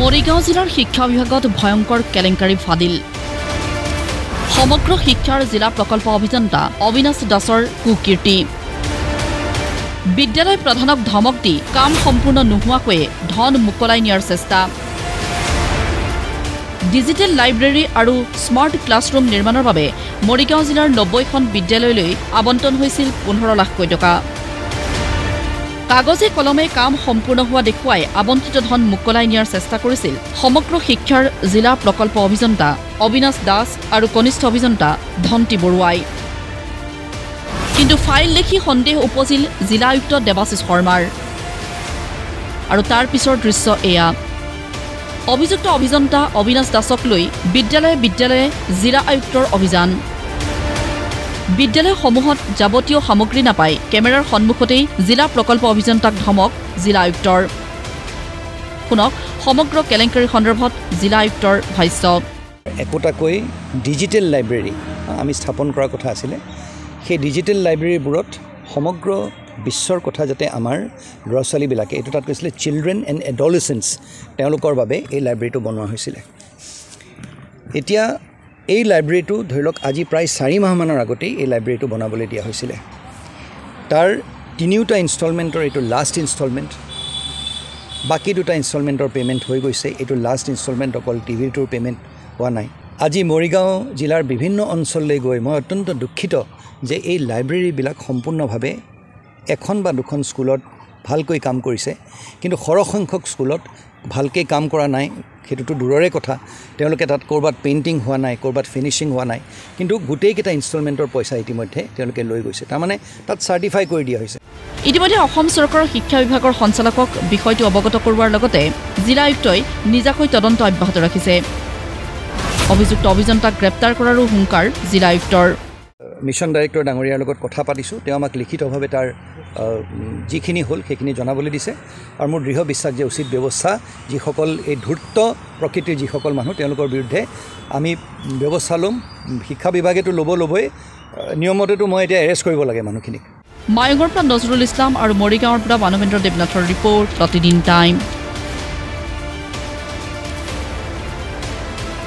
মৰিগাঁও জিলাৰ শিক্ষা বিভাগত ভয়ংকৰ কেলেংকাৰী ফাদিল সমগ্ৰ শিক্ষাৰ জিলা প্ৰকল্প অভিযন্তা অবিনাশ দাসৰ কুকীৰ্তি বিদ্যালয় প্ৰধানক ধমক দি কাম সম্পূৰ্ণ নোহোৱাকৈ ধন মুকলাই নিয়াৰ চেষ্টা ডিজিটেল লাইব্ৰেৰী আৰু স্মাৰ্ট ক্লাছৰুম নিৰ্মাণৰ বাবে মৰিগাঁও জিলাৰ 90খন বিদ্যালয়লৈ আবণ্টন হৈছিল 15 লাখ টকা কাগজে কলমে কাম সম্পূৰ্ণ হোৱা দেখুৱাই আবণ্টিত ধন মুকলাই নিয়াৰ চেষ্টা কৰিছিল সমগ্ৰ শিক্ষাৰ জিলা প্ৰকল্প অভিযন্তা অবিনাশ দাস আৰু কনিষ্ঠ অভিযন্তা ধন্তি বৰুৱাই কিন্তু ফাইল লেখি সন্দেহ উপজিল জিলা আয়ুক্ত দেৱাশিষ শৰ্মাৰ আৰু তাৰ পিছৰ দৃশ্য এয়া অভিযুক্ত অভিযন্তা অবিনাশ দাসক লৈ বিদ্যালয়ে জিলা আয়ুক্তৰ অভিযান বিদ্যালয়সমূহত যাৱতীয় সামগ্ৰী নাপায় কেমেৰাৰ সন্মুখতেই জিলা প্ৰকল্প অভিযন্তাক ধমক জিলা আয়ুক্তৰ শুনক সমগ্ৰ কেলেংকাৰী সন্দৰ্ভত জিলা আয়ুক্তৰ ভাষ্য একোটাকৈ ডিজিটেল লাইব্ৰেৰী আমি স্থাপন কৰাৰ কথা আছিলে সেই ডিজিটেল লাইব্ৰেৰীবোৰত সমগ্ৰ বিশ্বৰ কথা যাতে আমাৰ ল'ৰা ছোৱালীবিলাকে এইটো তাত কৈছিলে চিলড্ৰেন এণ্ড এডলেচেন্স তেওঁলোকৰ বাবে এই লাইব্ৰেৰীটো বনোৱা হৈছিলে এতিয়া এই লাইব্ৰেৰীটো ধৰি লওক আজি প্ৰায় 4 মাহমানৰ আগতেই এই লাইব্ৰেৰীটো বনাবলৈ দিয়া হৈছিলে তাৰ তিনিটা ইনষ্টলমেণ্টৰ এইটো লাষ্ট ইনষ্টলমেণ্ট বাকি দুটা ইনষ্টলমেণ্টৰ পে'মেণ্ট হৈ গৈছে এইটো লাষ্ট ইনষ্টলমেণ্ট অকল টিভিটোৰ পে'মেণ্ট হোৱা নাই আজি মৰিগাঁও জিলাৰ বিভিন্ন অঞ্চললৈ গৈ মই অত্যন্ত দুখিত যে এই লাইব্ৰেৰীবিলাক সম্পূৰ্ণভাৱে এখন বা দুখন স্কুলত ভালকৈ কাম কৰিছে কিন্তু সৰহসংখ্যক স্কুলত ভালকৈ কাম কৰা নাই সেইটোতো দূৰৰে কথা তেওঁলোকে তাত ক'ৰবাত পেইণ্টিং হোৱা নাই ক'ৰবাত ফিনিচিং হোৱা নাই কিন্তু গোটেইকেইটা ইনষ্টলমেণ্টৰ পইচা ইতিমধ্যে তেওঁলোকে লৈ গৈছে তাৰমানে তাত চাৰ্টিফাই কৰি দিয়া হৈছে ইতিমধ্যে অসম চৰকাৰৰ শিক্ষা বিভাগৰ সঞ্চালকক বিষয়টো অৱগত কৰোৱাৰ লগতে জিলা আয়ুক্তই নিজাকৈ তদন্ত অব্যাহত ৰাখিছে অভিযুক্ত অভিযন্তাক গ্ৰেপ্তাৰ কৰাৰো হুংকাৰ জিলা আয়ুক্তৰ মিছন ডাইৰেক্টৰ ডাঙৰীয়াৰ লগত কথা পাতিছোঁ তেওঁ আমাক লিখিতভাৱে তাৰ যিখিনি হ'ল সেইখিনি জনাবলৈ দিছে আৰু মোৰ দৃঢ় বিশ্বাস যে উচিত ব্যৱস্থা যিসকল এই ধূৰ্ত প্ৰকৃতিৰ যিসকল মানুহ তেওঁলোকৰ বিৰুদ্ধে আমি ব্যৱস্থা ল'ম শিক্ষা বিভাগেতো ল'বই নিয়মতেতো মই এতিয়া এৰেষ্ট কৰিব লাগে মানুহখিনিক মায়ঙৰ পৰা নজৰুল ইছলাম আৰু মৰিগাঁৱৰ পৰা মানৱেন্দ্ৰ দেৱনাথৰ ৰিপৰ্ট প্ৰতিদিন টাইম